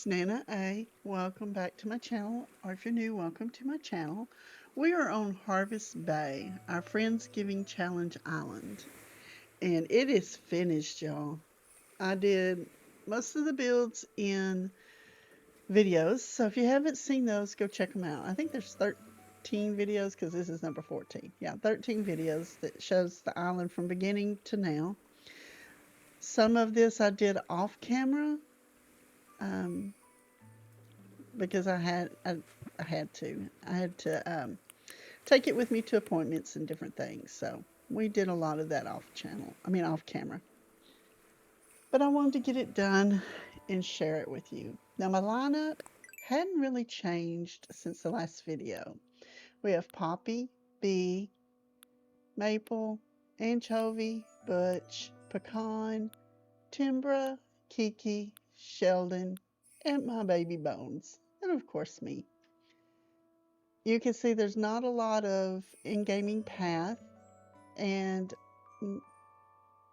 is Nana A. Welcome back to my channel, or if you're new, welcome to my channel. We are on Harvest Bay, our Friendsgiving Challenge Island, and it is finished, y'all. I did most of the builds in videos, so if you haven't seen those, go check them out. I think there's 13 videos because this is number 14. Yeah, 13 videos that shows the island from beginning to now. Some of this I did off camera. Um, because I had to take it with me to appointments and different things. So we did a lot of that off camera. But I wanted to get it done and share it with you. Now my lineup hadn't really changed since the last video. We have Poppy, Bee, Maple, Anchovy, Butch, Pecan, Timbra, Kiki, Sheldon, and my baby Bones, and of course me. You can see there's not a lot of in-gaming path, and the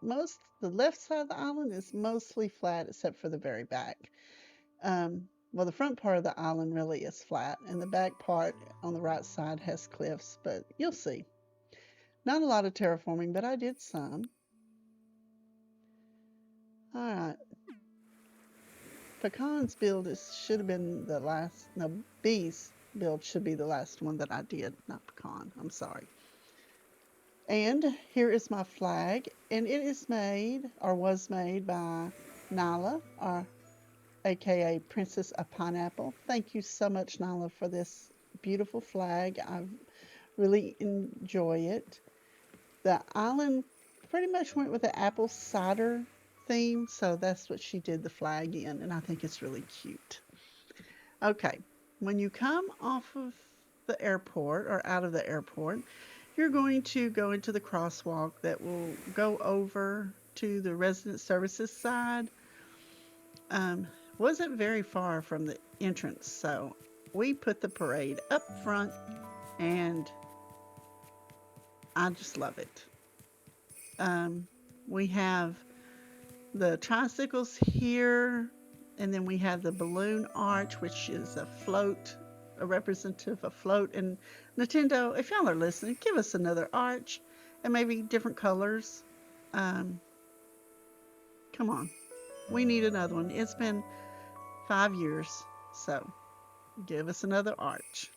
left side of the island is mostly flat except for the very back. Well, the front part of the island really is flat, and the back part on the right side has cliffs, but you'll see. Not a lot of terraforming, but I did some. All right. Pecan's build should have been the last. No, Bee's build should be the last one that I did, not Pecan. I'm sorry. And here is my flag, and it is made, or was made, by Nyla, or aka Princess of Pineapple. Thank you so much, Nyla, for this beautiful flag. I really enjoy it. The island pretty much went with the apple cider theme, so that's what she did the flag in, and I think it's really cute. Okay, when you come off of the airport or out of the airport, you're going to go into the crosswalk that will go over to the resident services side. Wasn't very far from the entrance, so we put the parade up front, and I just love it. We have the tricycles here, and then we have the balloon arch, which is a float, a representative of float. And Nintendo, if y'all are listening, give us another arch and maybe different colors. Come on, we need another one. It's been 5 years, so give us another arch.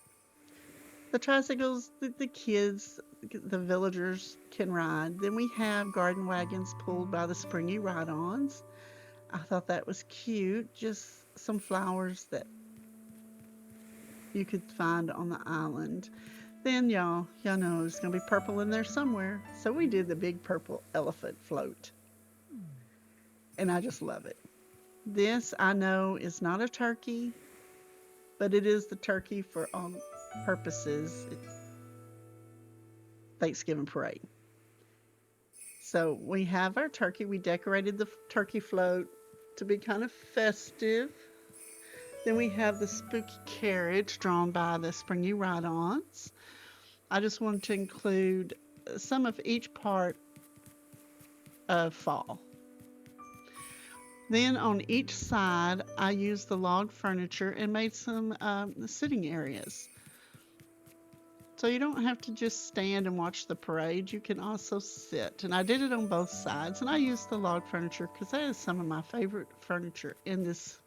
The tricycles, the kids, the villagers can ride. Then we have garden wagons pulled by the springy ride-ons. I thought that was cute. Just some flowers that you could find on the island. Then y'all know it's gonna be purple in there somewhere. So we did the big purple elephant float, and I just love it. This I know is not a turkey, but it is the turkey for all purposes. Thanksgiving parade. So we have our turkey. We decorated the turkey float to be kind of festive. Then we have the spooky carriage drawn by the springy ride-ons. I just wanted to include some of each part of fall. Then on each side, I used the log furniture and made some sitting areas. So you don't have to just stand and watch the parade. You can also sit. And I did it on both sides. And I used the log furniture because that is some of my favorite furniture in this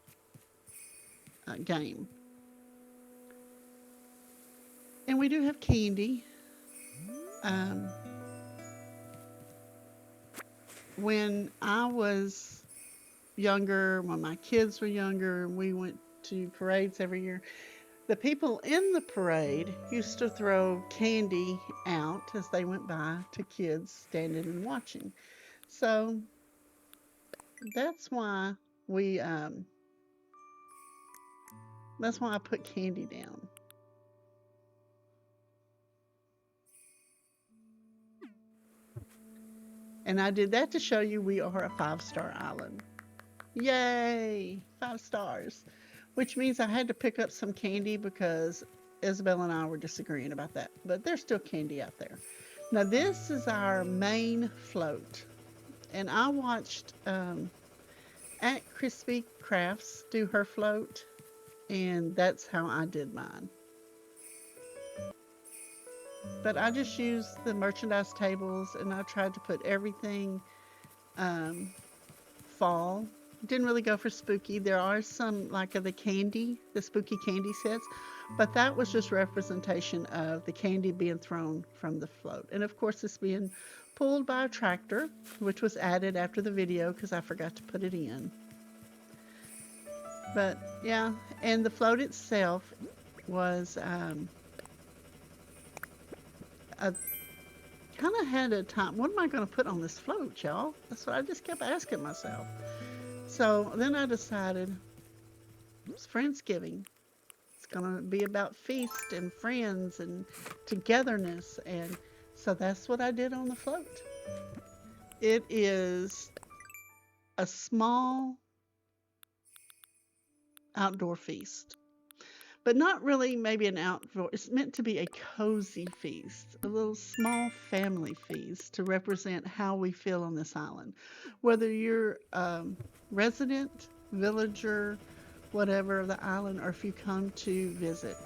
game. And we do have candy. When I was younger, when my kids were younger, we went to parades every year. The people in the parade used to throw candy out as they went by to kids standing and watching. So that's why we that's why I put candy down. And I did that to show you we are a 5-star island. Yay! 5 stars. Which means I had to pick up some candy because Isabel and I were disagreeing about that. But there's still candy out there. Now this is our main float. And I watched At Crispy Crafts do her float, and that's how I did mine. But I just used the merchandise tables, and I tried to put everything um, fall. Didn't really go for spooky. There are some like of the spooky candy sets, but that was just representation of the candy being thrown from the float. And of course, it's being pulled by a tractor, which was added after the video because I forgot to put it in. But yeah, and the float itself was a kind of had a time. What am I going to put on this float, y'all? That's what I just kept asking myself. So then I decided it's Friendsgiving. It's going to be about feast and friends and togetherness. And so that's what I did on the float. It is a small outdoor feast, but not really maybe an outdoor. It's meant to be a cozy feast, a little small family feast to represent how we feel on this island. Whether you're resident, villager, whatever of the island, or if you come to visit.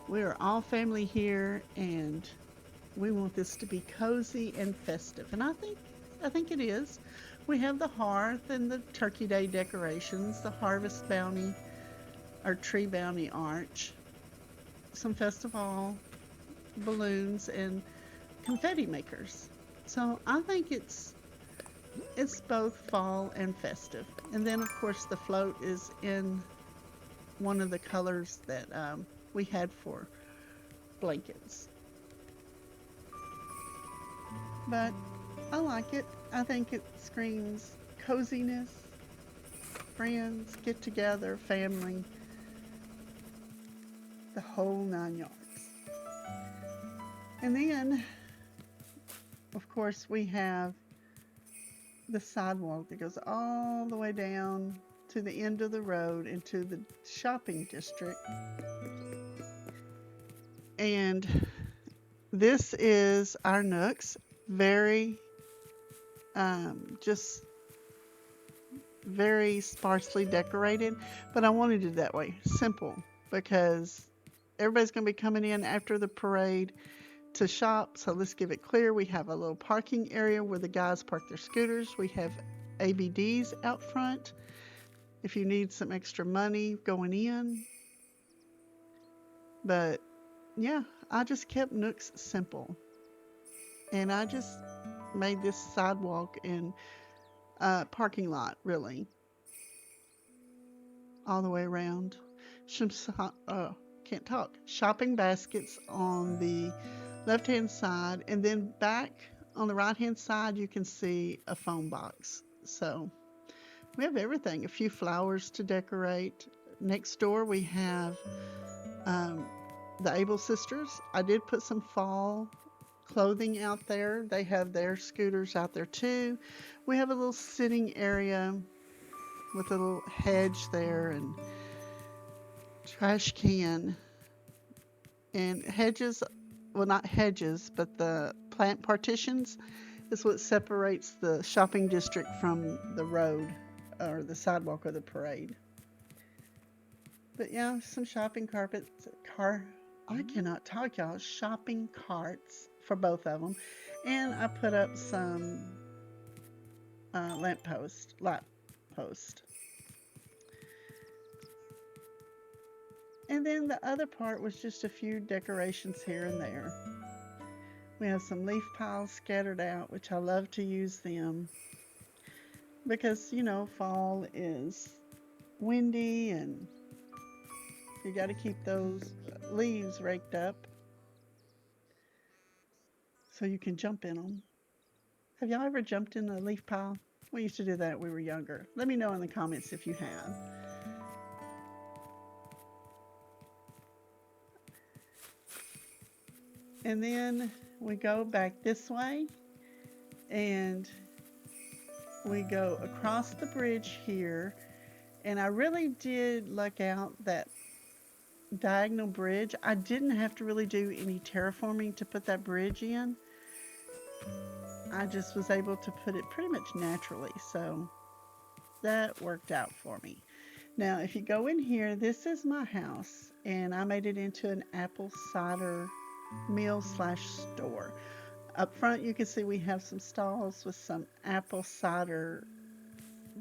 We are all family here, and we want this to be cozy and festive. And I think it is. We have the hearth and the Turkey Day decorations, the harvest bounty or tree bounty arch, some festival balloons, and confetti makers. So I think it's both fall and festive. And then of course the float is in one of the colors that we had for blankets. But I like it. I think it screams coziness, friends, get together, family, the whole 9 yards. And then, of course, we have the sidewalk that goes all the way down to the end of the road into the shopping district. And this is our Nooks. Very, just very sparsely decorated, but I wanted it that way, simple, because everybody's going to be coming in after the parade to shop. So let's give it clear. We have a little parking area where the guys park their scooters. We have ABDs out front if you need some extra money going in. But yeah, I just kept Nooks simple. And I just made this sidewalk and parking lot, really, all the way around. Some, can't talk. Shopping baskets on the left-hand side, and then back on the right-hand side, you can see a phone box. So we have everything. A few flowers to decorate. Next door, we have the Able Sisters. I did put some fall clothing out there. They have their scooters out there too. We have a little sitting area with a little hedge there and trash can and hedges. Well, not hedges, but the plant partitions is what separates the shopping district from the road or the sidewalk or the parade. But yeah, some shopping carpets, I cannot talk, y'all. Shopping carts for both of them, and I put up some light post. And then the other part was just a few decorations here and there. We have some leaf piles scattered out, which I love to use them because, fall is windy and you got to keep those leaves raked up so you can jump in them. Have y'all ever jumped in a leaf pile? We used to do that when we were younger. Let me know in the comments if you have. And then we go back this way and we go across the bridge here. And I really did luck out that diagonal bridge. I didn't have to really do any terraforming to put that bridge in. I just was able to put it pretty much naturally. So that worked out for me. Now, if you go in here, this is my house, and I made it into an apple cider meal slash store. Up front, you can see we have some stalls with some apple cider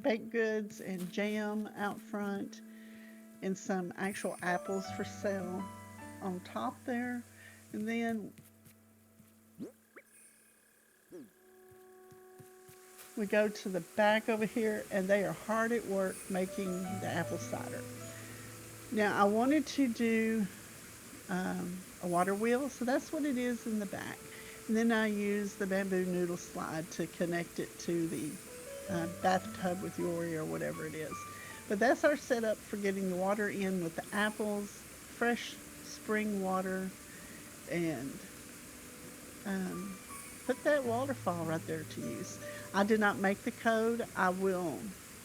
baked goods and jam out front, and some actual apples for sale on top there. And then we go to the back over here, and they are hard at work making the apple cider. Now, I wanted to do a water wheel, so that's what it is in the back. And then I use the bamboo noodle slide to connect it to the bathtub with Yori or whatever it is. But that's our setup for getting the water in with the apples, fresh spring water, and um, put that waterfall right there to use. I did not make the code. I will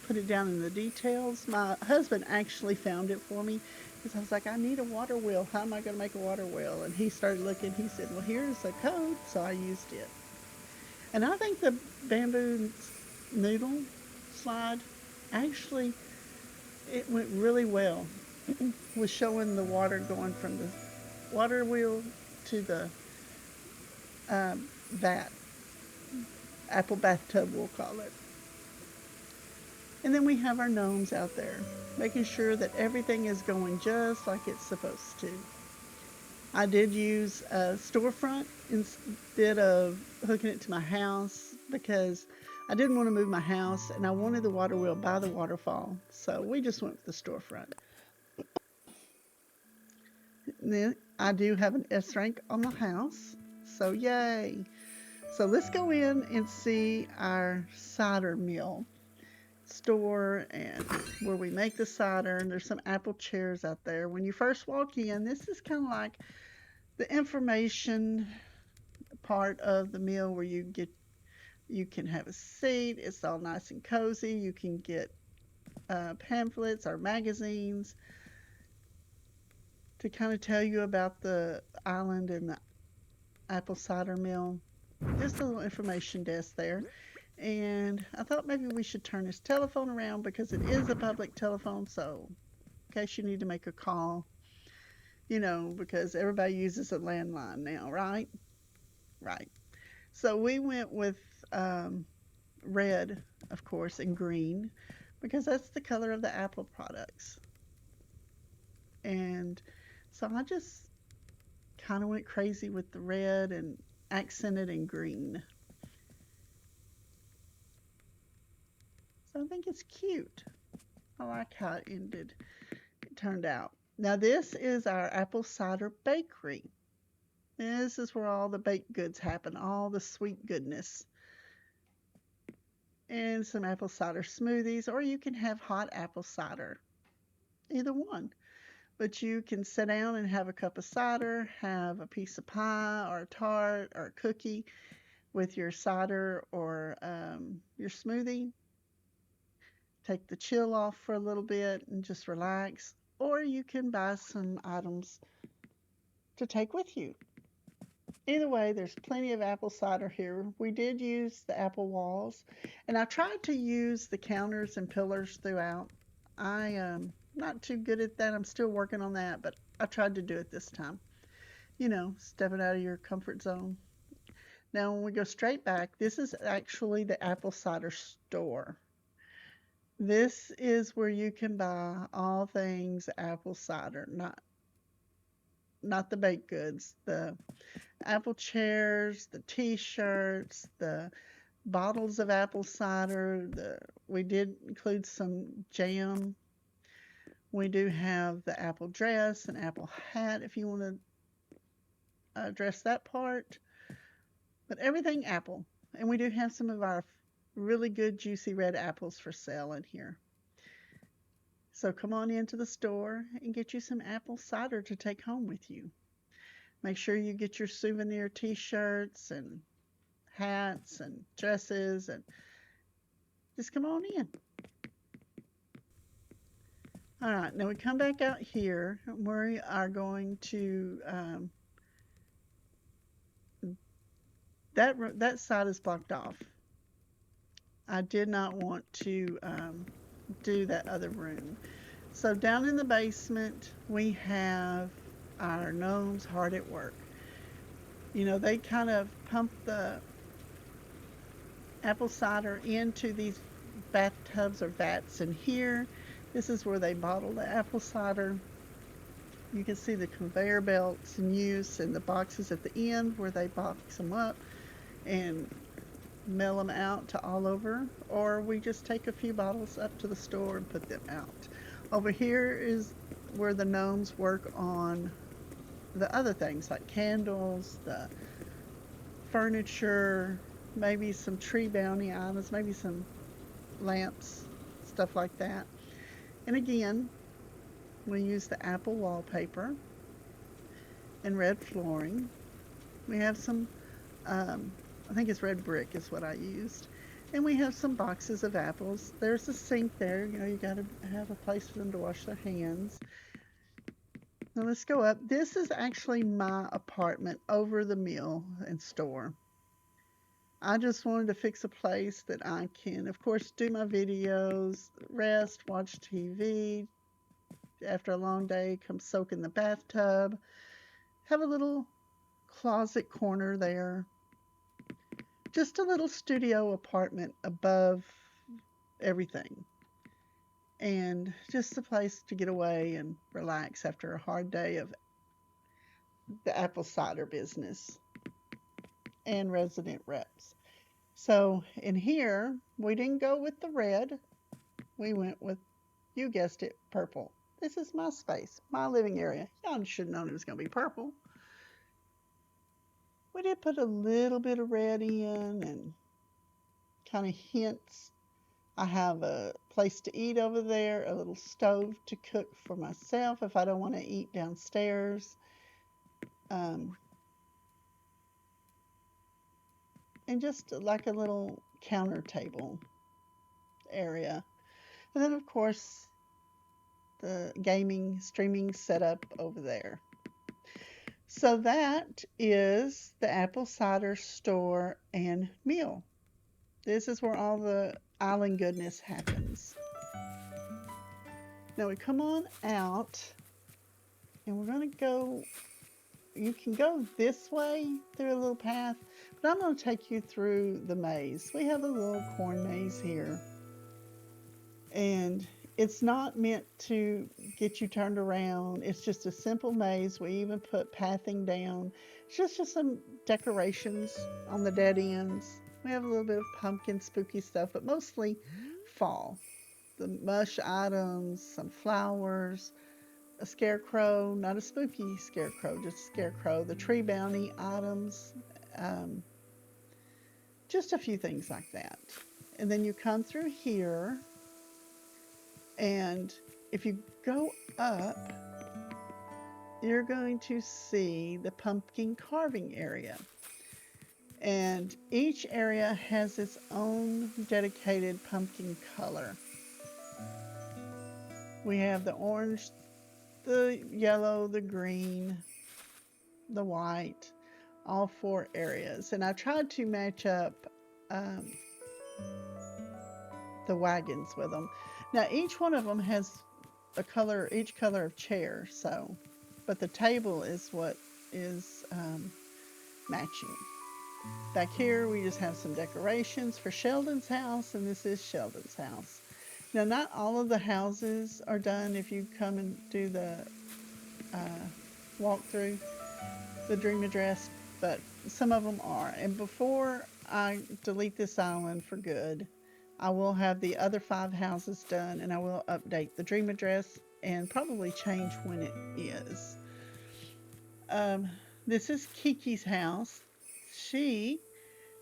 put it down in the details. My husband actually found it for me because I was like, I need a water wheel. How am I going to make a water wheel? And he started looking. He said, well, here's a code. So I used it. And I think the bamboo noodle slide actually it went really well with showing the water going from the water wheel to the vat, apple bathtub, we'll call it. And then we have our gnomes out there, making sure that everything is going just like it's supposed to. I did use a storefront instead of hooking it to my house because I didn't want to move my house and I wanted the water wheel by the waterfall. So we just went with the storefront. And then I do have an S rank on the house. So yay. So let's go in and see our cider mill store and where we make the cider. And there's some apple chairs out there. When you first walk in, this is kind of like the information part of the meal where you can have a seat. It's all nice and cozy. You can get pamphlets or magazines to kind of tell you about the island and the apple cider mill. Just a little information desk there. And I thought maybe we should turn this telephone around because it is a public telephone. So, in case you need to make a call, because everybody uses a landline now, right? Right. So we went with red, of course, and green because that's the color of the Apple products. And so I just kind of went crazy with the red and accented in green. So I think it's cute. I like how it turned out. Now this is our apple cider bakery. This is where all the baked goods happen, all the sweet goodness. And some apple cider smoothies, or you can have hot apple cider. Either one. But you can sit down and have a cup of cider, have a piece of pie or a tart or a cookie with your cider or your smoothie. Take the chill off for a little bit and just relax. Or you can buy some items to take with you. Either way, there's plenty of apple cider here. We did use the apple walls, and I tried to use the counters and pillars throughout. I am not too good at that. I'm still working on that, but I tried to do it this time. Stepping out of your comfort zone. Now, when we go straight back, this is actually the apple cider store. This is where you can buy all things apple cider, not the baked goods, the apple chairs, the t-shirts, the bottles of apple cider. We did include some jam. We do have the apple dress and apple hat if you want to dress that part. But everything apple. And we do have some of our really good juicy red apples for sale in here. So come on into the store and get you some apple cider to take home with you. Make sure you get your souvenir t-shirts and hats and dresses and just come on in. All right, now we come back out here. We are going to that side is blocked off. I did not want to do that other room. So down in the basement, we have our gnomes hard at work. They kind of pump the apple cider into these bathtubs or vats in here. This is where they bottle the apple cider. You can see the conveyor belts in use and the boxes at the end where they box them up and mail them out to all over, or we just take a few bottles up to the store and put them out. Over here is where the gnomes work on the other things like candles, the furniture, maybe some tree bounty items, maybe some lamps, stuff like that. And again, we use the apple wallpaper and red flooring. We have some, I think it's red brick is what I used. And we have some boxes of apples. There's a sink there. You got to have a place for them to wash their hands. Now let's go up. This is actually my apartment over the mill and store. I just wanted to fix a place that I can, of course, do my videos, rest, watch TV. After a long day, come soak in the bathtub. Have a little closet corner there. Just a little studio apartment above everything. And just a place to get away and relax after a hard day of the apple cider business and resident reps. So in here, we didn't go with the red. We went with, you guessed it, purple. This is my space, my living area. Y'all should have known it was going to be purple. We did put a little bit of red in and kind of hints. I have a place to eat over there, a little stove to cook for myself if I don't want to eat downstairs. Um, and just like a little counter table area. And then, of course, the gaming streaming setup over there. So that is the apple cider store and meal. This is where all the island goodness happens. Now we come on out and we're going to go, you can go this way through a little path, but I'm going to take you through the maze. We have a little corn maze here. And it's not meant to get you turned around. It's just a simple maze. We even put pathing down. It's just some decorations on the dead ends. We have a little bit of pumpkin spooky stuff, but mostly fall. The mush items, some flowers, a scarecrow, not a spooky scarecrow, just a scarecrow. The tree bounty items, just a few things like that. And then you come through here. And if you go up, you're going to see the pumpkin carving area. And each area has its own dedicated pumpkin color. We have the orange, the yellow, the green, the white, all 4 areas. And I tried to match up the wagons with them. Now each one of them has a color, each color of chair, so, but the table is what is matching. Back here we just have some decorations for Sheldon's house, and this is Sheldon's house. Now not all of the houses are done if you come and do the walk through the dream address, but some of them are. And before I delete this island for good, I will have the other 5 houses done, and I will update the dream address and probably change when it is. This is Kiki's house. She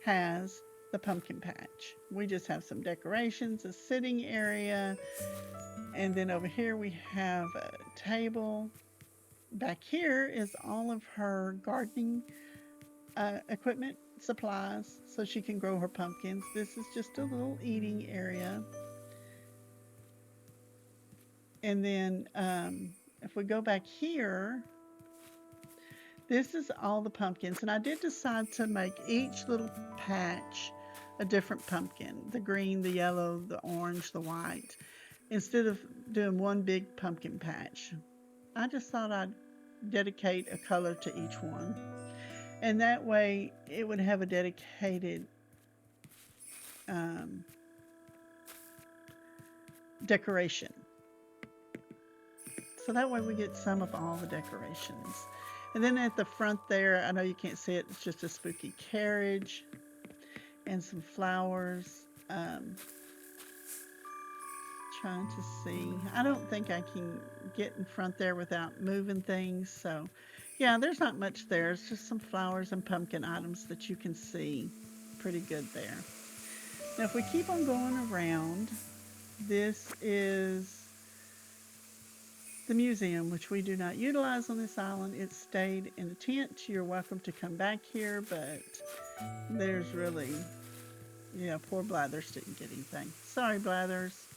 has the pumpkin patch. We just have some decorations, a sitting area, and then over here we have a table. Back here is all of her gardening equipment, supplies, so she can grow her pumpkins. This is just a little eating area. And then if we go back here, this is all the pumpkins. And I did decide to make each little patch a different pumpkin. The green, the yellow, the orange, the white. instead of doing one big pumpkin patch. I just thought I'd dedicate a color to each one. And that way it would have a dedicated um, decoration. So that way we get some of all the decorations. And then at the front there, I know you can't see it, it's just a spooky carriage and some flowers. Trying to see. I don't think I can get in front there without moving things. So, yeah, there's not much there. It's just some flowers and pumpkin items that you can see pretty good there. Now, if we keep on going around, this is the museum, which we do not utilize on this island. It stayed in a tent. You're welcome to come back here, but there's really, yeah, poor Blathers didn't get anything. Sorry, Blathers.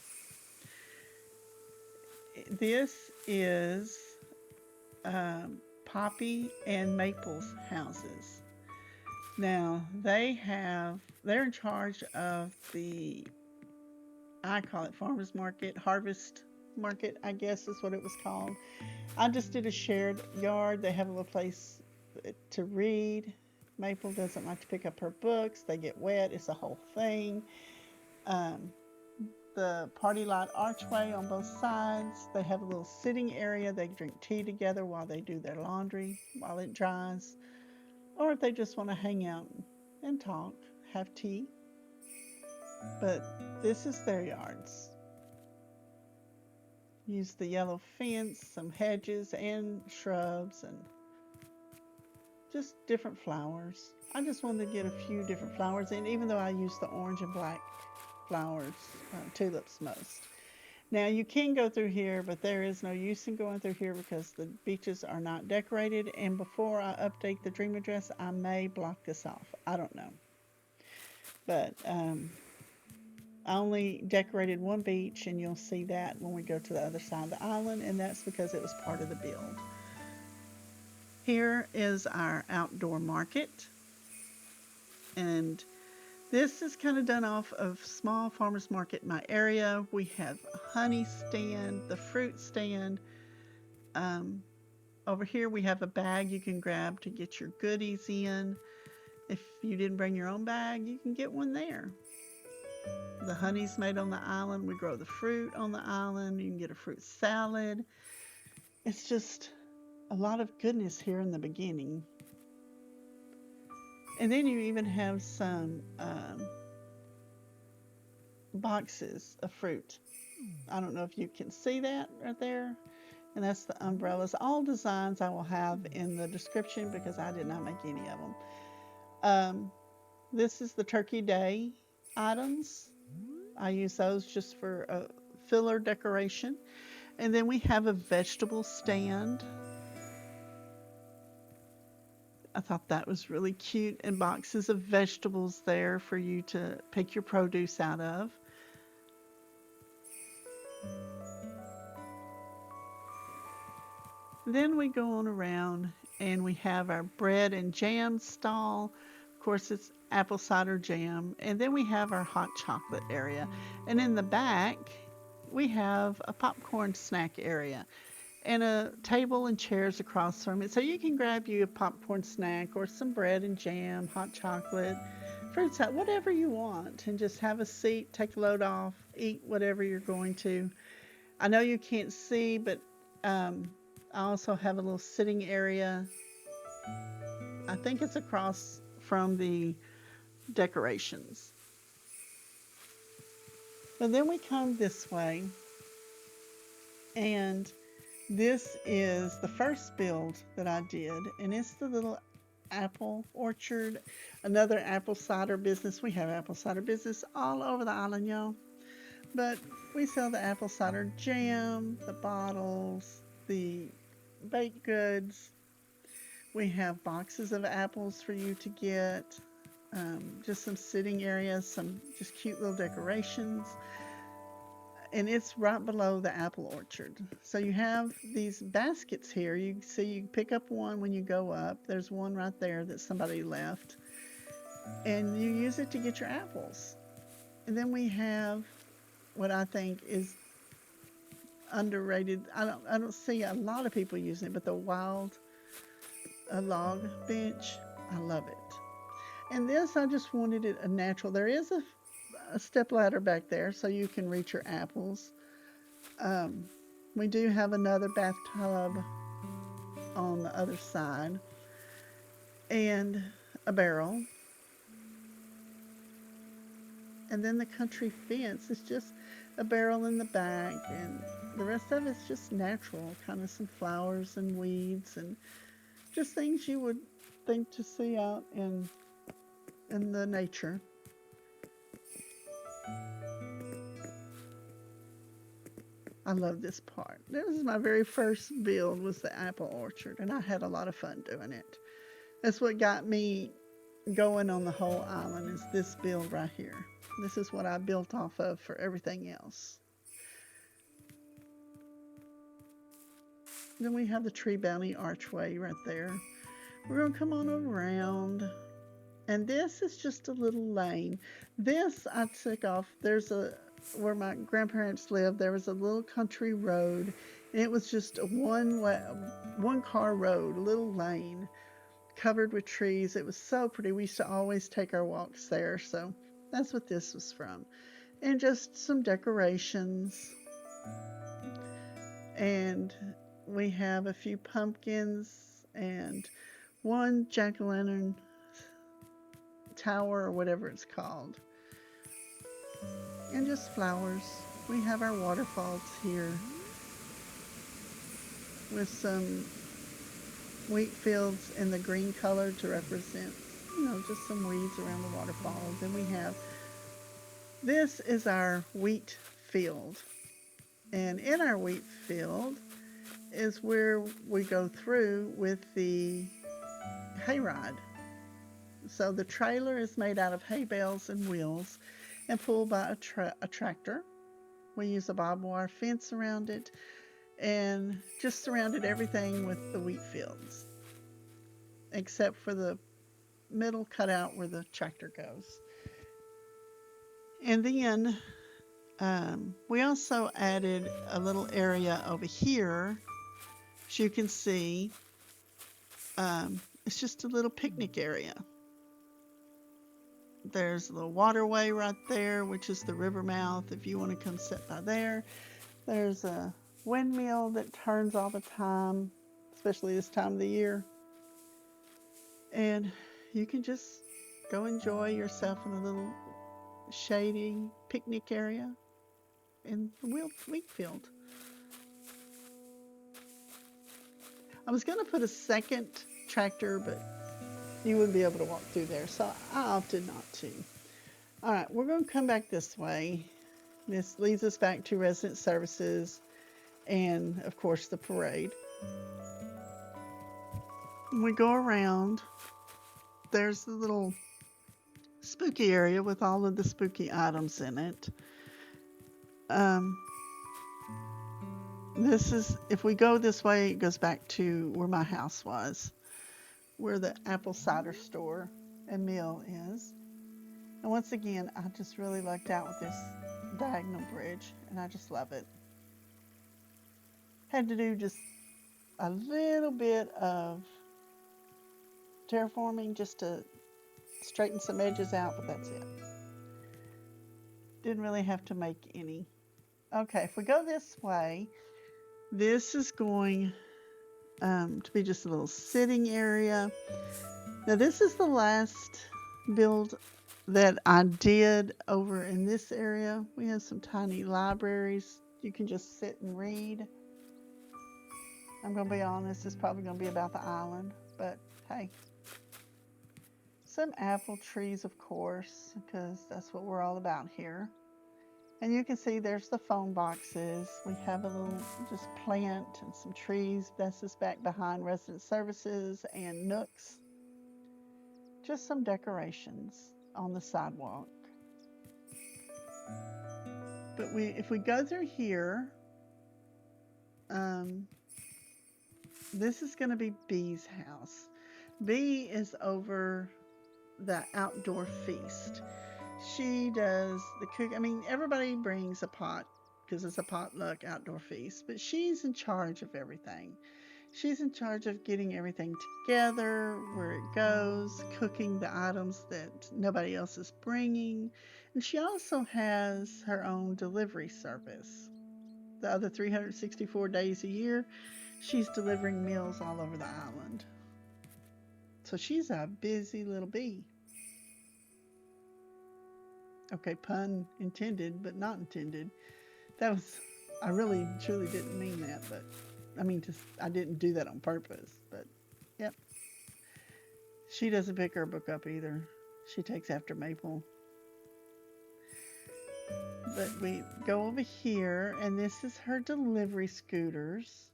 This is Poppy and Maple's houses. Now, they're in charge of the, I call it farmers market, harvest market, I guess is what it was called. I just did a shared yard. They have a little place to read. Maple doesn't like to pick up her books. They get wet. It's a whole thing. Um, the party lot archway on both sides. They have a little sitting area. They drink tea together while they do their laundry, while it dries. Or if they just want to hang out and talk, have tea. But this is their yards. Use the yellow fence, some hedges and shrubs, and just different flowers. I just wanted to get a few different flowers in, even though I use the orange and black flowers, tulips most. Now you can go through here, but there is no use in going through here because the beaches are not decorated. And before I update the dream address, I may block this off. I don't know. But I only decorated one beach, and you'll see that when we go to the other side of the island, and that's because it was part of the build. Here is our outdoor market, and this is kind of done off of small farmers market in my area. We have a honey stand, the fruit stand. Over here we have a bag you can grab to get your goodies in. If you didn't bring your own bag, you can get one there. The honey's made on the island. We grow the fruit on the island. You can get a fruit salad. It's just a lot of goodness here in the beginning. And then you even have some boxes of fruit. I don't know if you can see that right there. And that's the umbrellas. All designs I will have in the description because I did not make any of them. This is the Turkey Day items. I use those just for a filler decoration. And then we have a vegetable stand. I thought that was really cute, and boxes of vegetables there for you to pick your produce out of. Then we go on around and we have our bread and jam stall. Of course, it's apple cider jam. And then we have our hot chocolate area. And in the back, we have a popcorn snack area and a table and chairs across from it. So you can grab you a popcorn snack or some bread and jam, hot chocolate, fruit salad, whatever you want, and just have a seat, take a load off, eat whatever you're going to. I know you can't see, but I also have a little sitting area. I think it's across from the decorations. But then we come this way, and this is the first build that I did, and it's the little apple orchard, another apple cider business. We have apple cider business all over the island, y'all. But we sell the apple cider jam, the bottles, the baked goods. We have boxes of apples for you to get. Just some sitting areas, some just cute little decorations. And it's right below the apple orchard. So you have these baskets here. You see, you pick up one when you go up. There's one right there that somebody left. And you use it to get your apples. And then we have what I think is underrated. I don't see a lot of people using it, but the wild log bench, I love it. And this, I just wanted it a natural. There is a step ladder back there so you can reach your apples. Um, we do have another bathtub on the other side and a barrel. And then the country fence is just a barrel in the back, and the rest of it's just natural, kind of some flowers and weeds and just things you would think to see out in the nature. I love this part. This is my very first build was the apple orchard, and I had a lot of fun doing it. That's what got me going on the whole island is this build right here. This is what I built off of for everything else. Then we have the tree bounty archway right there. We're going to come on around. And this is just a little lane. This I took off. Where my grandparents lived, there was a little country road. And it was just a one car road, a little lane covered with trees. It was so pretty. We used to always take our walks there. So that's what this was from. And just some decorations. And we have a few pumpkins and one jack-o'-lantern tower or whatever it's called. And just flowers. We have our waterfalls here with some wheat fields in the green color to represent, just some weeds around the waterfalls. And this is our wheat field. And in our wheat field is where we go through with the hayride. So the trailer is made out of hay bales and wheels and pulled by a tractor. We use a barbed wire fence around it and just surrounded everything with the wheat fields, except for the middle cutout where the tractor goes. And then we also added a little area over here, as you can see. It's just a little picnic area. There's a little waterway right there, which is the river mouth if you want to come sit by there. There's a windmill that turns all the time, especially this time of the year. And you can just go enjoy yourself in a little shady picnic area in the wheat field. I was going to put a second tractor, but you wouldn't be able to walk through there, so I opted not to. All right, we're going to come back this way. This leads us back to resident services and, of course, the parade. When we go around, there's the little spooky area with all of the spooky items in it. If we go this way, it goes back to where my house was, where the apple cider store and mill is. And once again, I just really lucked out with this diagonal bridge, and I just love it. Had to do just a little bit of terraforming just to straighten some edges out, but that's it. Didn't really have to make any. Okay, if we go this way, this is going to be just a little sitting area. Now this is the last build that I did over in this area. We have some tiny libraries. You can just sit and read. I'm going to be honest, it's probably going to be about the island, but hey. Some apple trees, of course, because that's what we're all about here. And you can see there's the phone boxes. We have a little just plant and some trees. This is back behind resident services and nooks. Just some decorations on the sidewalk. But if we go through here, this is going to be Bee's house. Bee is over the outdoor feast. She does the cook. I mean, everybody brings a pot because it's a potluck outdoor feast, but she's in charge of everything. She's in charge of getting everything together, where it goes, cooking the items that nobody else is bringing. And she also has her own delivery service. The other 364 days a year, she's delivering meals all over the island. So she's a busy little bee. Okay, pun intended, but not intended. That was, I really truly didn't mean that, but I mean, I didn't do that on purpose, but yep. She doesn't pick her book up either. She takes after Maple. But we go over here, and this is her delivery scooters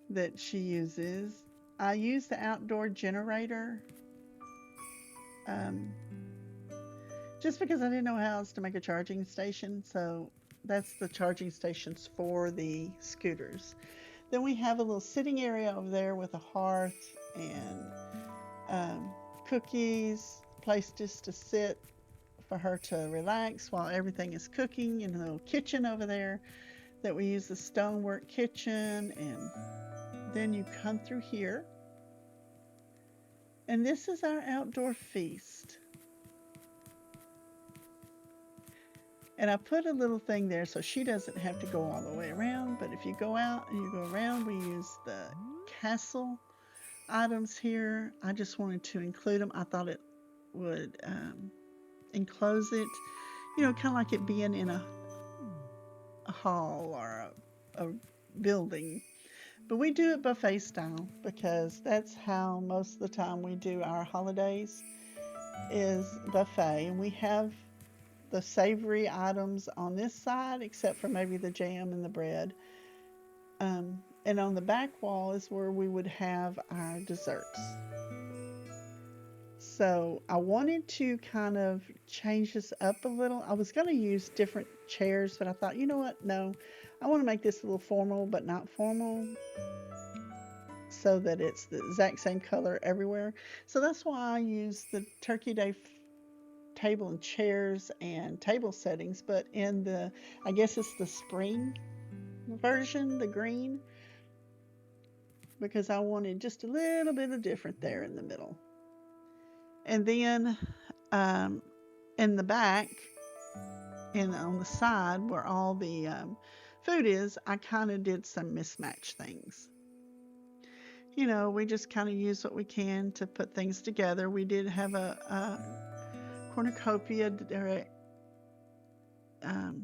that she uses. I use the outdoor generator just because I didn't know how else to make a charging station. So that's the charging stations for the scooters. Then we have a little sitting area over there with a hearth and cookies, place just to sit for her to relax while everything is cooking, and a little kitchen over there that we use, the stonework kitchen. And then you come through here, and this is our outdoor feast. And I put a little thing there so she doesn't have to go all the way around, but if you go out and you go around, we use the castle items here. I just wanted to include them. I thought it would enclose it, you know, kind of like it being in a hall or a building. But we do it buffet style because that's how most of the time we do our holidays, is buffet. And we have the savory items on this side, except for maybe the jam and the bread. And on the back wall is where we would have our desserts. So I wanted to kind of change this up a little. I was going to use different chairs, but I thought, you know what? No, I want to make this a little formal, but not formal, so that it's the exact same color everywhere. So that's why I use the Turkey Day table and chairs and table settings, but in the, I guess it's the spring version, the green, because I wanted just a little bit of different there in the middle. And then in the back and on the side where all the food is, I kind of did some mismatch things. You know, we just kind of use what we can to put things together. We did have a cornucopia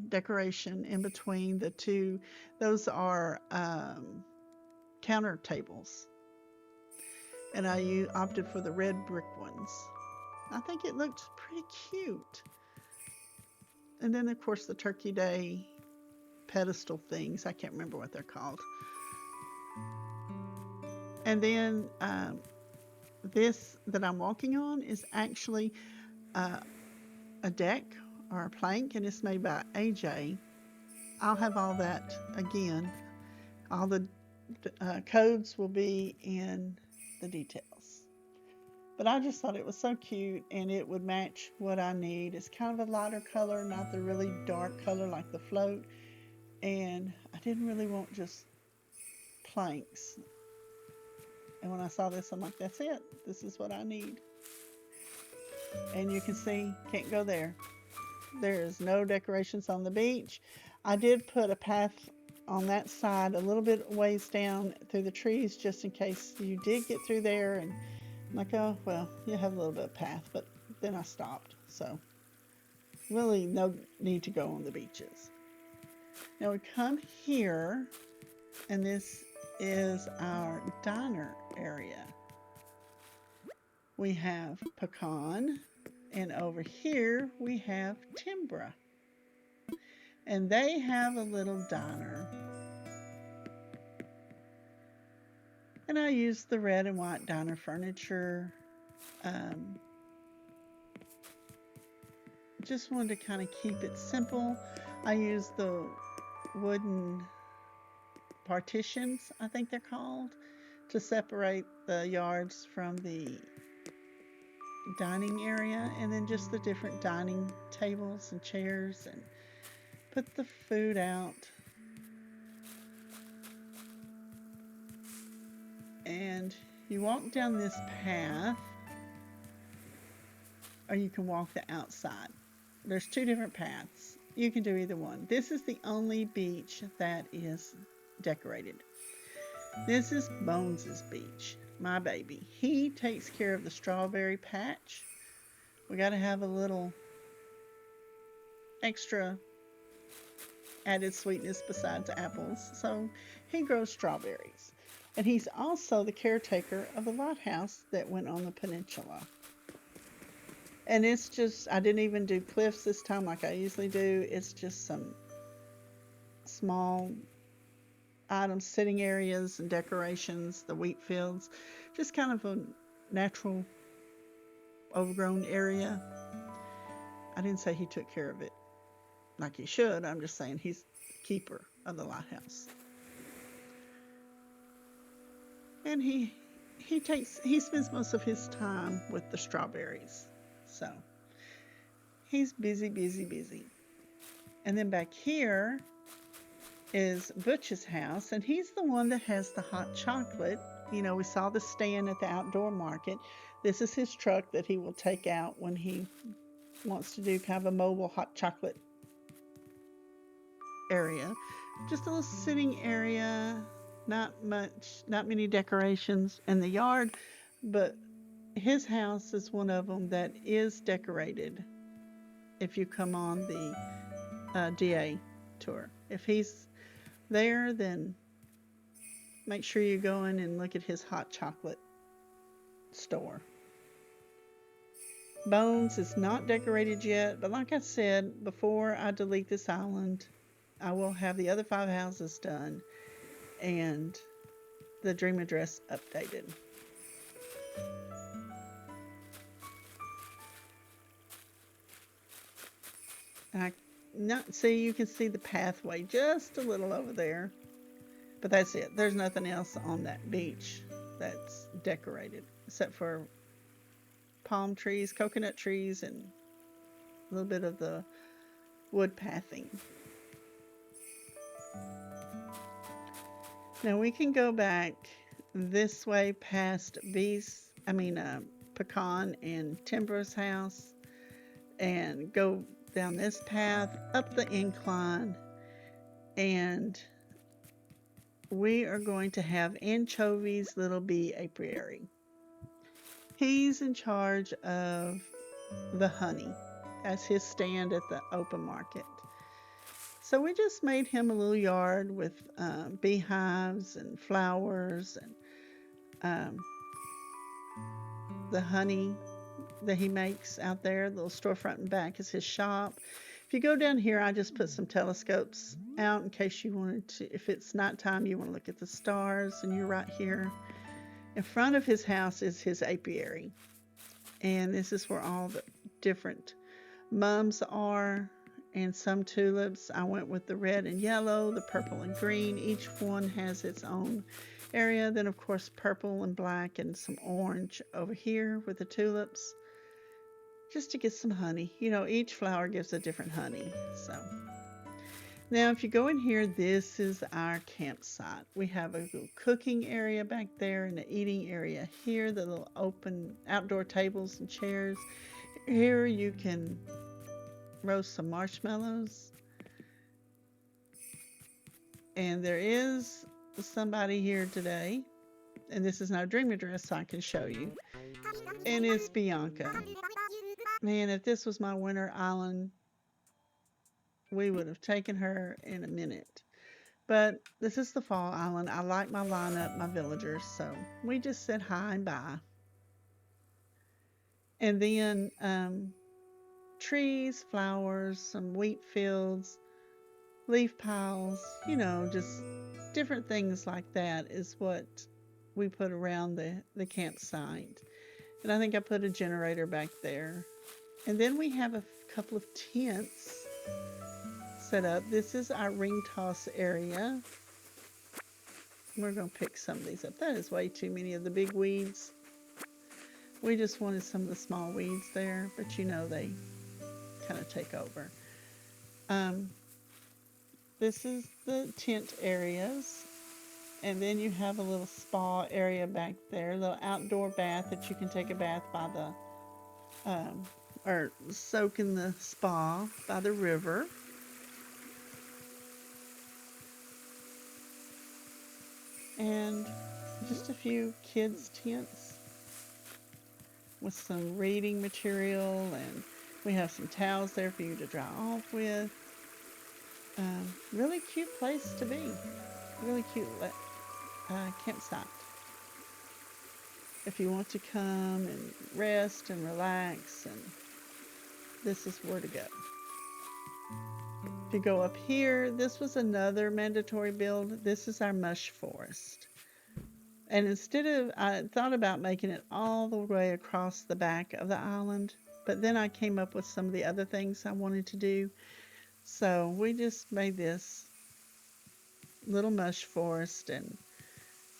decoration in between the two. Those are counter tables, and I opted for the red brick ones. I think it looked pretty cute. And then, of course, the Turkey Day pedestal things. I can't remember what they're called. And then this that I'm walking on is actually a deck or a plank, and it's made by AJ. I'll have all that again. All the codes will be in the details. But I just thought it was so cute, and it would match what I need. It's kind of a lighter color, not the really dark color like the float. And I didn't really want just planks. And when I saw this, I'm like, that's it. This is what I need. And you can see, can't go there. There is no decorations on the beach. I did put a path on that side a little bit ways down through the trees, just in case you did get through there. And I'm like, oh, well, you have a little bit of path, but then I stopped. So really no need to go on the beaches. Now we come here, and this is our diner area. We have pecan, and over here we have Timbra. And they have a little diner. And I used the red and white diner furniture. Just wanted to kind of keep it simple. I used the wooden partitions, I think they're called, to separate the yards from the dining area, and then just the different dining tables and chairs. And put the food out. And you walk down this path, or you can walk the outside. There's two different paths. You can do either one. This is the only beach that is decorated. This is Bones's beach, my baby. He takes care of the strawberry patch. We got to have a little extra added sweetness besides apples. So he grows strawberries. And he's also the caretaker of the lighthouse that went on the peninsula. And it's just, I didn't even do cliffs this time like I usually do. It's just some small items, sitting areas and decorations, the wheat fields, just kind of a natural overgrown area. I didn't say he took care of it like he should. I'm just saying he's the keeper of the lighthouse. And he spends most of his time with the strawberries. So he's busy, busy, busy. And then back here is Butch's house, and he's the one that has the hot chocolate. You know, we saw the stand at the outdoor market. This is his truck that he will take out when he wants to do kind of a mobile hot chocolate area. Just a little sitting area, not much, not many decorations in the yard, but his house is one of them that is decorated if you come on the DA tour. If he's there, then make sure you go in and look at his hot chocolate store. Bones is not decorated yet, but like I said, before I delete this island, I will have the other 5 houses done and the dream address updated. See, you can see the pathway just a little over there, but that's it. There's nothing else on that beach that's decorated except for palm trees, coconut trees, and a little bit of the wood pathing. Now we can go back this way past Pecan and Timber's house and go down this path up the incline, and we are going to have Anchovy's little bee apiary. He's in charge of the honey as his stand at the open market. So we just made him a little yard with beehives and flowers and the honey that he makes out there. The little storefront and back is his shop. If you go down here, I just put some telescopes out in case you wanted to, if it's nighttime, you want to look at the stars, and you're right here. In front of his house is his apiary. And this is where all the different mums are, and some tulips. I went with the red and yellow, the purple and green. Each one has its own area. Then, of course, purple and black and some orange over here with the tulips, just to get some honey. You know, each flower gives a different honey. So now if you go in here, this is our campsite. We have a little cooking area back there and the eating area here, the little open outdoor tables and chairs. Here you can roast some marshmallows. And there is somebody here today, and this is our dream address, so I can show you. And it's Bianca. Man, if this was my winter island, we would have taken her in a minute. But this is the fall island. I like my lineup, my villagers, so we just said hi and bye. And then trees, flowers, some wheat fields, leaf piles, you know, just different things like that is what we put around the campsite. And I think I put a generator back there. And then we have a couple of tents set up. This is our ring toss area. We're going to pick some of these up. That is way too many of the big weeds. We just wanted some of the small weeds there, but you know they kind of take over. This is the tent areas. And then you have a little spa area back there, a little outdoor bath that you can take a bath by the, um, or soak in the spa by the river. And just a few kids' tents with some reading material, and we have some towels there for you to dry off with. Really cute place to be. Really cute campsite. If you want to come and rest and relax, and this is where to go. If you go up here, this was another mandatory build. This is our mush forest. And instead of, I thought about making it all the way across the back of the island, but then I came up with some of the other things I wanted to do. So we just made this little mush forest, and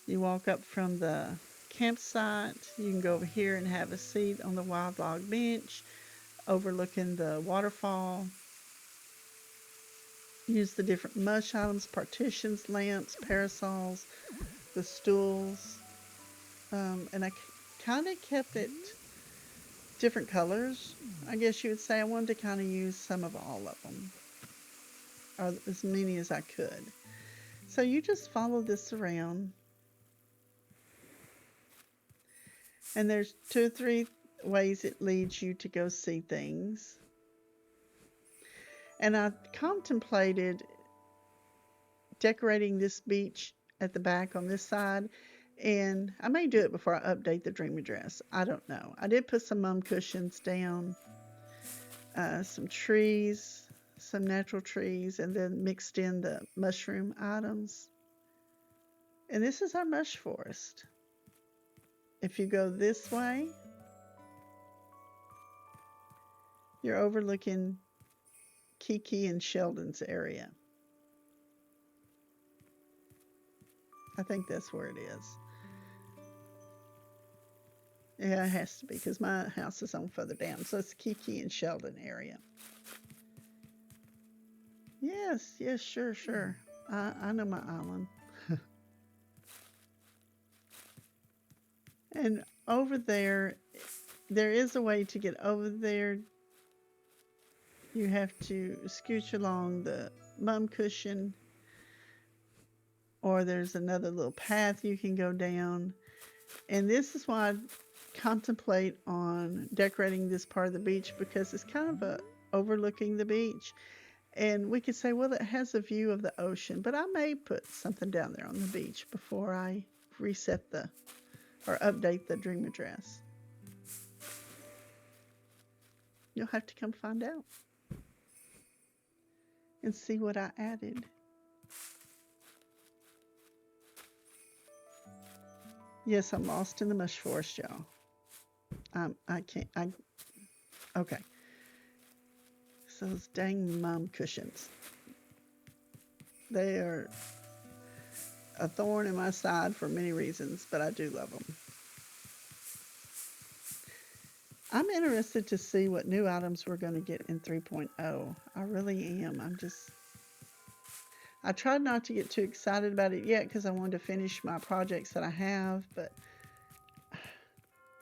you walk up from the campsite. You can go over here and have a seat on the wild log bench overlooking the waterfall. Use the different mush items, partitions, lamps, parasols, the stools. And I kind of kept it different colors. I guess you would say I wanted to kind of use some of all of them, or as many as I could. So you just follow this around. And there's 2 or 3 ways it leads you to go see things. And I contemplated decorating this beach at the back on this side, and I may do it before I update the dream address. I don't know. I did put some mum cushions down, some trees, some natural trees, and then mixed in the mushroom items. And this is our mush forest. If you go this way, you're overlooking Kiki and Sheldon's area. I think that's where it is. Yeah, it has to be because my house is on further down. So it's Kiki and Sheldon area. Yes, yes, sure, sure. I know my island. And over there is a way to get over there. You have to scooch along the mum cushion, or there's another little path you can go down. And this is why I contemplate on decorating this part of the beach, because it's kind of overlooking the beach. And we could say, well, it has a view of the ocean, but I may put something down there on the beach before I reset or update the dream address. You'll have to come find out and see what I added. Yes, I'm lost in the mush forest, y'all. Okay. So those dang mum cushions. They are a thorn in my side for many reasons, but I do love them. I'm interested to see what new items we're going to get in 3.0. I really am. I tried not to get too excited about it yet because I wanted to finish my projects that I have, but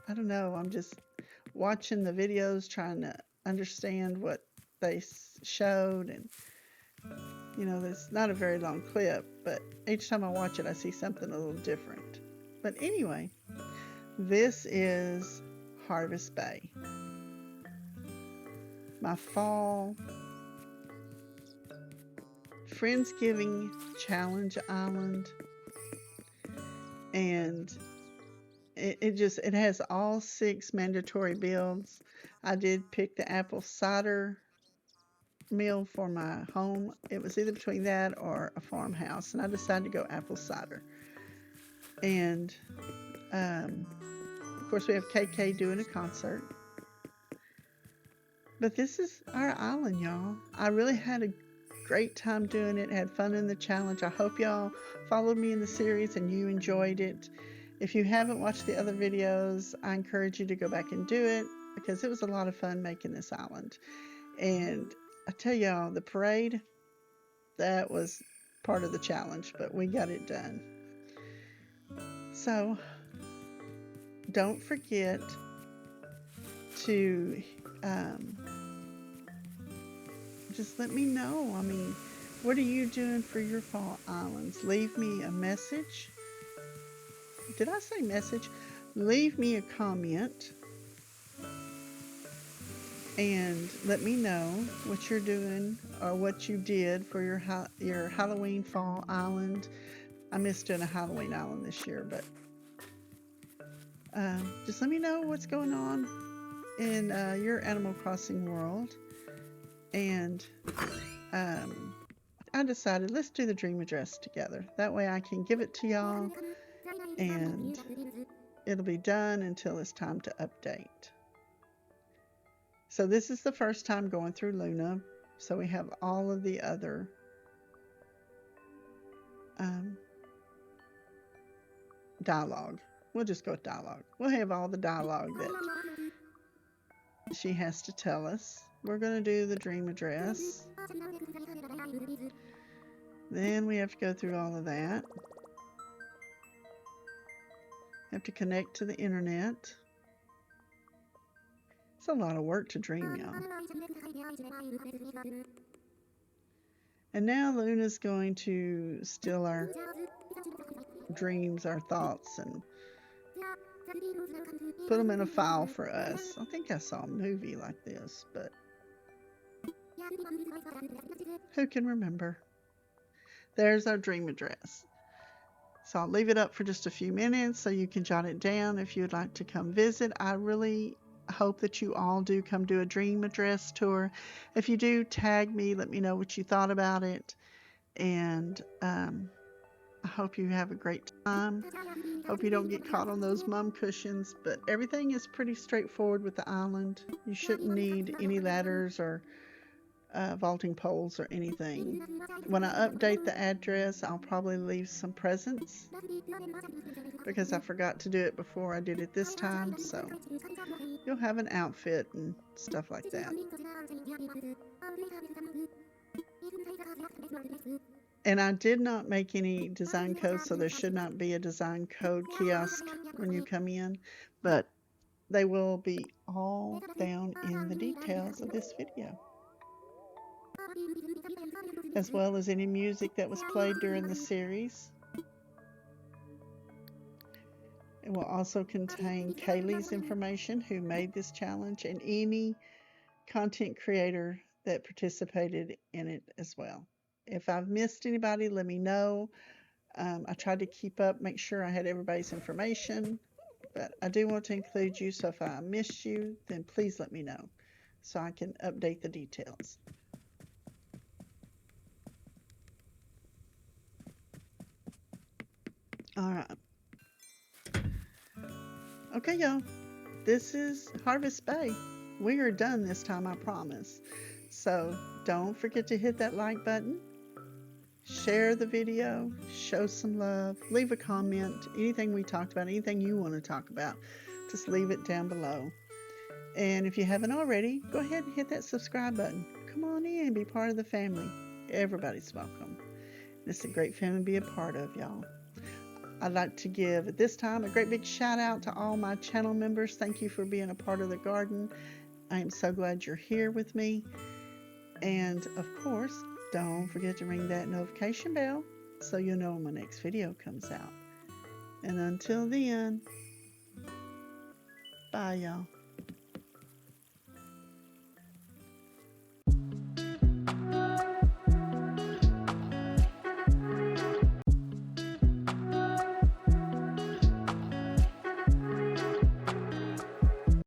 I don't know. I'm just watching the videos, trying to understand what they showed, and it's not a very long clip, but each time I watch it I see something a little different. But anyway, this is HarvestBay, my fall Friendsgiving challenge island. And it has all 6 mandatory builds. I did pick the apple cider meal for my home. It was either between that or a farmhouse, and I decided to go apple cider. And of course we have KK doing a concert. But this is our island, y'all. I really had a great time doing it, had fun in the challenge. I hope y'all followed me in the series and you enjoyed it. If you haven't watched the other videos, I encourage you to go back and do it, because it was a lot of fun making this island. And I tell y'all, the parade, That was part of the challenge, but we got it done. So don't forget to just let me know. I mean, what are you doing for your fall islands? Leave me a message. Did I say message? Leave me a comment and let me know what you're doing or what you did for your Halloween fall island. I missed doing a Halloween island this year, but just let me know what's going on in your Animal Crossing world. And I decided let's do the dream address together. That way I can give it to y'all and it'll be done until it's time to update. So this is the first time going through Luna. So we have all of the other dialogue. We'll just go with dialogue. We'll have all the dialogue that she has to tell us. We're going to do the dream address. Then we have to go through all of that. Have to connect to the internet. It's a lot of work to dream, y'all. And now Luna's going to steal our dreams, our thoughts, and put them in a file for us. I think I saw a movie like this, but who can remember? There's our dream address. So I'll leave it up for just a few minutes so you can jot it down if you'd like to come visit. I really hope that you all do come do a dream address tour. If you do, tag me, let me know what you thought about it. And I hope you have a great time. Hope you don't get caught on those mum cushions, but everything is pretty straightforward with the island. You shouldn't need any ladders or vaulting poles or anything. When I update the address, I'll probably leave some presents because I forgot to do it before I did it this time, so you'll have an outfit and stuff like that. And I did not make any design codes, so there should not be a design code kiosk when you come in, but they will be all down in the details of this video, as well as any music that was played during the series. It will also contain Kaylee's information, who made this challenge, and any content creator that participated in it as well. If I've missed anybody, let me know. I tried to keep up, make sure I had everybody's information, but I do want to include you, so if I missed you, then please let me know so I can update the details. All right. Okay, y'all. This is HarvestBay. We are done this time, I promise. So don't forget to hit that like button. Share the video. Show some love. Leave a comment. Anything we talked about, anything you want to talk about, just leave it down below. And if you haven't already, go ahead and hit that subscribe button. Come on in and be part of the family. Everybody's welcome. It's a great family to be a part of, y'all. I'd like to give at this time a great big shout out to all my channel members. Thank you for being a part of the garden. I am so glad you're here with me. And of course, don't forget to ring that notification bell so you'll know when my next video comes out. And until then, bye y'all.